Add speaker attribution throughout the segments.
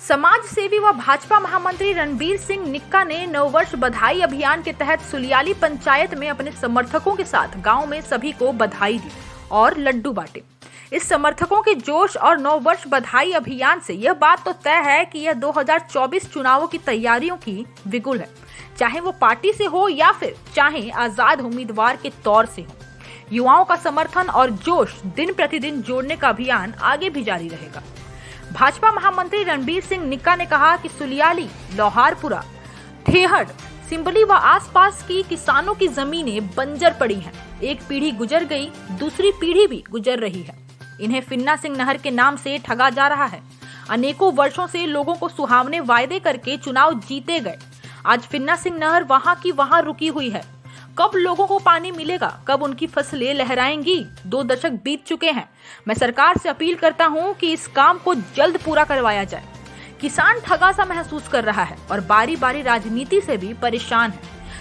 Speaker 1: समाज सेवी व भाजपा महामंत्री रणबीर सिंह निक्का ने नववर्ष बधाई अभियान के तहत सुलियाली पंचायत में अपने समर्थकों के साथ गांव में सभी को बधाई दी और लड्डू बांटे। इस समर्थकों के जोश और नववर्ष बधाई अभियान से यह बात तो तय है कि यह 2024 चुनावों की तैयारियों की बिगुल है, चाहे वो पार्टी से हो या फिर चाहे आजाद उम्मीदवार के तौर से हो। युवाओं का समर्थन और जोश दिन प्रतिदिन जोड़ने का अभियान आगे भी जारी रहेगा। भाजपा महामंत्री रणबीर सिंह निक्का ने कहा कि सुलियाली, लोहारपुरा, ठेहड़, सिंबली व आसपास की किसानों की जमीनें बंजर पड़ी हैं। एक पीढ़ी गुजर गई, दूसरी पीढ़ी भी गुजर रही है। इन्हें फिन्ना सिंह नहर के नाम से ठगा जा रहा है। अनेकों वर्षों से लोगों को सुहावने वायदे करके चुनाव जीते गए। आज फिन्ना सिंह नहर वहां की वहां रुकी हुई है। कब लोगों को पानी मिलेगा, कब उनकी फसलें लहराएंगी? 2 दशक बीत चुके हैं। मैं सरकार से अपील करता हूं कि इस काम को जल्द पूरा करवाया जाए। किसान ठगा सा महसूस कर रहा है और बारी बारी राजनीति से भी परेशान है,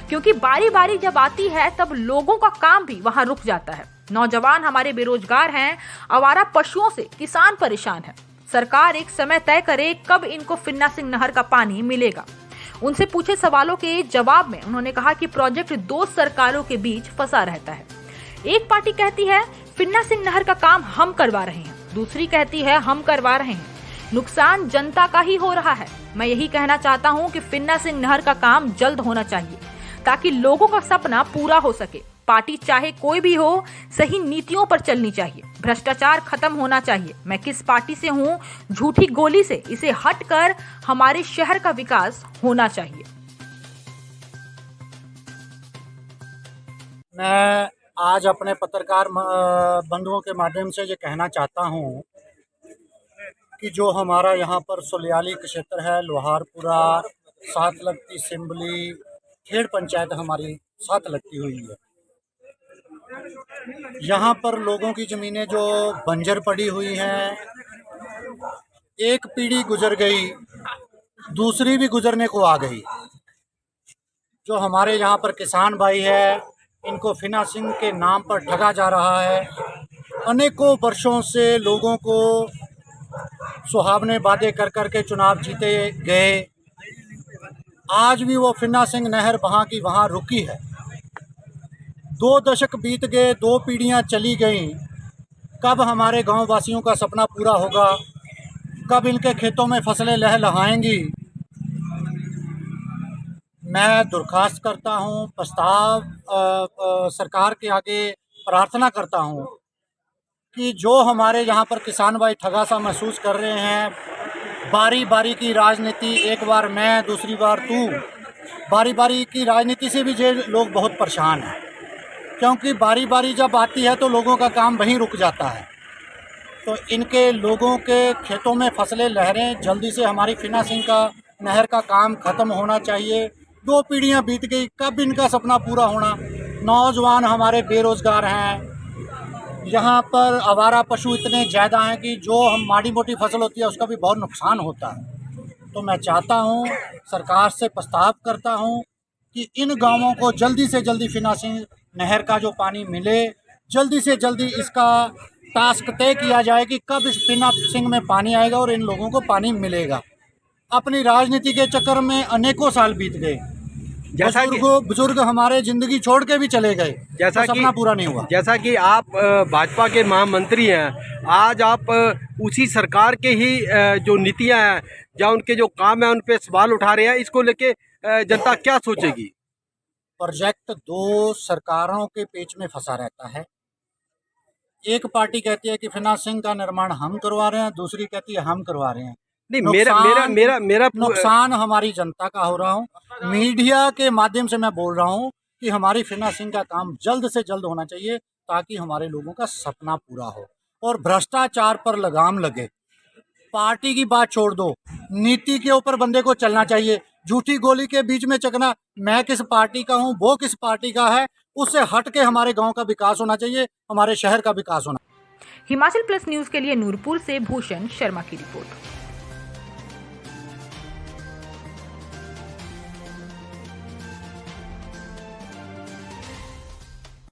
Speaker 1: क्योंकि बारी बारी जब आती है तब लोगों का काम भी वहां रुक जाता है। नौजवान हमारे बेरोजगार हैं, आवारा पशुओं से किसान परेशान है। सरकार एक समय तय करे कब इनको फिन्ना सिंह नहर का पानी मिलेगा। उनसे पूछे सवालों के जवाब में उन्होंने कहा कि प्रोजेक्ट 2 सरकारों के बीच फंसा रहता है। एक पार्टी कहती है फिन्ना सिंह नहर का काम हम करवा रहे हैं, दूसरी कहती है हम करवा रहे हैं। नुकसान जनता का ही हो रहा है। मैं यही कहना चाहता हूं कि फिन्ना सिंह नहर का काम जल्द होना चाहिए ताकि लोगों का सपना पूरा हो सके। पार्टी चाहे कोई भी हो, सही नीतियों पर चलनी चाहिए। भ्रष्टाचार खत्म होना चाहिए। मैं किस पार्टी से हूँ, झूठी गोली से इसे हटकर हमारे शहर का विकास होना चाहिए।
Speaker 2: मैं आज अपने पत्रकार बंधुओं के माध्यम से ये कहना चाहता हूँ कि जो हमारा यहाँ पर सुलियाली क्षेत्र है, लोहारपुरा, साथ लगती सिंबली, खेड़ पंचायत हमारी साथ लगती हुई है। यहाँ पर लोगों की ज़मीनें जो बंजर पड़ी हुई हैं, एक पीढ़ी गुजर गई, दूसरी भी गुजरने को आ गई। जो हमारे यहाँ पर किसान भाई है, इनको फिन्ना सिंह के नाम पर ठगा जा रहा है। अनेकों वर्षों से लोगों को सुहावने वादे कर कर के चुनाव जीते गए। आज भी वो फिन्ना सिंह नहर वहाँ की वहाँ रुकी है। 2 दशक बीत गए, 2 पीढ़ियाँ चली गईं। कब हमारे गांव वासियों का सपना पूरा होगा? कब इनके खेतों में फसलें लहलहाएंगी? मैं दरख्वास्त करता हूं, प्रस्ताव सरकार के आगे प्रार्थना करता हूं कि जो हमारे यहाँ पर किसान भाई ठगा सा महसूस कर रहे हैं, बारी बारी की राजनीति, एक बार मैं दूसरी बार तू, बारी बारी की राजनीति से भी ये लोग बहुत परेशान हैं, क्योंकि बारी बारी जब आती है तो लोगों का काम वहीं रुक जाता है। तो इनके लोगों के खेतों में फसलें लहरें, जल्दी से हमारी फिन्ना सिंह का नहर का काम ख़त्म होना चाहिए। 2 पीढ़ियां बीत गई, कब इनका सपना पूरा होना? नौजवान हमारे बेरोज़गार हैं। यहाँ पर आवारा पशु इतने ज़्यादा हैं कि जो हम माड़ी मोटी फसल होती है उसका भी बहुत नुकसान होता है। तो मैं चाहता हूँ, सरकार से प्रस्ताव करता हूँ कि इन गाँवों को जल्दी से जल्दी फिन्ना सिंह नहर का जो पानी मिले, जल्दी से जल्दी इसका टास्क तय किया जाए कि कब इस फिन्ना सिंह में पानी आएगा और इन लोगों को पानी मिलेगा। अपनी राजनीति के चक्कर में अनेकों साल बीत गए, बुजुर्ग हमारे जिंदगी छोड़ के भी चले गए, जैसा तो सपना पूरा नहीं हुआ।
Speaker 3: जैसा कि आप भाजपा के महामंत्री हैं, आज आप उसी सरकार के ही जो नीतियां हैं या उनके जो काम है उन पे सवाल उठा रहे हैं, इसको लेके जनता क्या सोचेगी?
Speaker 2: प्रोजेक्ट 2 सरकारों के पेच में फंसा रहता है। एक पार्टी कहती है कि फिन्ना सिंह का निर्माण हम करवा रहे हैं, दूसरी कहती है हम करवा रहे हैं।
Speaker 3: नहीं, मेरा
Speaker 2: नुकसान हमारी जनता का हो रहा हूँ। मीडिया के माध्यम से मैं बोल रहा हूँ कि हमारी फिन्ना सिंह का काम जल्द से जल्द होना चाहिए ताकि हमारे लोगों का सपना पूरा हो और भ्रष्टाचार पर लगाम लगे। पार्टी की बात छोड़ दो, नीति के ऊपर बंदे को चलना चाहिए। झूठी गोली के बीच में चकना, मैं किस पार्टी का हूँ, वो किस पार्टी का है, उससे हट के हमारे गांव का विकास होना चाहिए, हमारे शहर का विकास होना।
Speaker 1: हिमाचल प्लस न्यूज के लिए नूरपुर से भूषण शर्मा की रिपोर्ट।